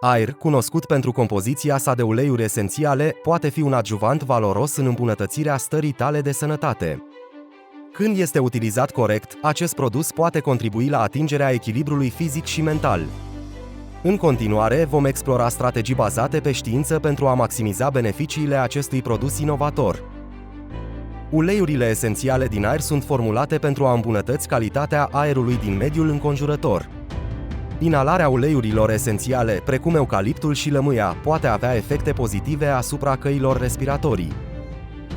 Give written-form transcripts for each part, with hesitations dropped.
Aer, cunoscut pentru compoziția sa de uleiuri esențiale, poate fi un adjuvant valoros în îmbunătățirea stării tale de sănătate. Când este utilizat corect, acest produs poate contribui la atingerea echilibrului fizic și mental. În continuare, vom explora strategii bazate pe știință pentru a maximiza beneficiile acestui produs inovator. Uleiurile esențiale din aer sunt formulate pentru a îmbunătăți calitatea aerului din mediul înconjurător. Inalarea uleiurilor esențiale, precum eucaliptul și lămâia, poate avea efecte pozitive asupra căilor respiratorii.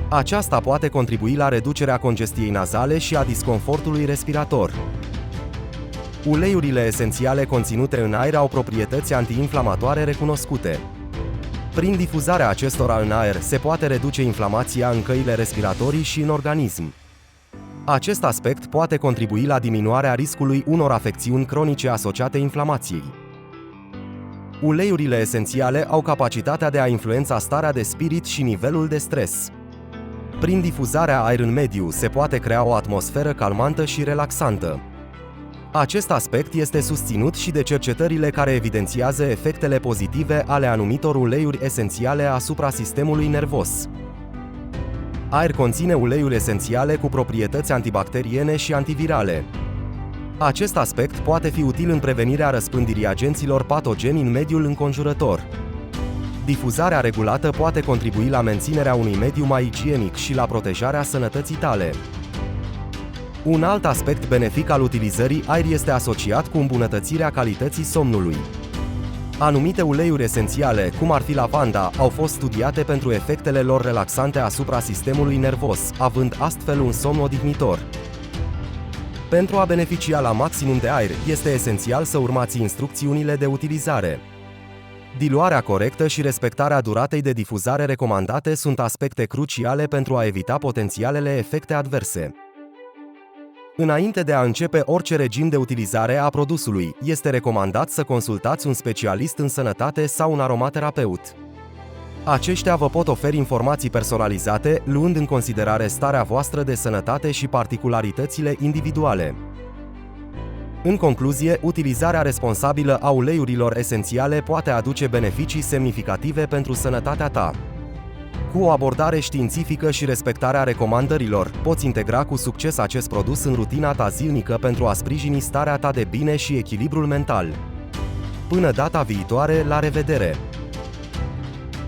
Aceasta poate contribui la reducerea congestiei nazale și a disconfortului respirator. Uleiurile esențiale conținute în aer au proprietăți antiinflamatoare recunoscute. Prin difuzarea acestora în aer, se poate reduce inflamația în căile respiratorii și în organism. Acest aspect poate contribui la diminuarea riscului unor afecțiuni cronice asociate inflamației. Uleiurile esențiale au capacitatea de a influența starea de spirit și nivelul de stres. Prin difuzarea aer în mediu, se poate crea o atmosferă calmantă și relaxantă. Acest aspect este susținut și de cercetările care evidențiază efectele pozitive ale anumitor uleiuri esențiale asupra sistemului nervos. Aer conține uleiuri esențiale cu proprietăți antibacteriene și antivirale. Acest aspect poate fi util în prevenirea răspândirii agenților patogeni în mediul înconjurător. Difuzarea regulată poate contribui la menținerea unui mediu mai igienic și la protejarea sănătății tale. Un alt aspect benefic al utilizării aer este asociat cu îmbunătățirea calității somnului. Anumite uleiuri esențiale, cum ar fi lavanda, au fost studiate pentru efectele lor relaxante asupra sistemului nervos, având astfel un somn odihnitor. Pentru a beneficia la maximum de aer, este esențial să urmați instrucțiunile de utilizare. Diluarea corectă și respectarea duratei de difuzare recomandate sunt aspecte cruciale pentru a evita potențialele efecte adverse. Înainte de a începe orice regim de utilizare a produsului, este recomandat să consultați un specialist în sănătate sau un aromaterapeut. Aceștia vă pot oferi informații personalizate, luând în considerare starea voastră de sănătate și particularitățile individuale. În concluzie, utilizarea responsabilă a uleiurilor esențiale poate aduce beneficii semnificative pentru sănătatea ta. Cu o abordare științifică și respectarea recomandărilor, poți integra cu succes acest produs în rutina ta zilnică pentru a sprijini starea ta de bine și echilibrul mental. Până data viitoare, la revedere!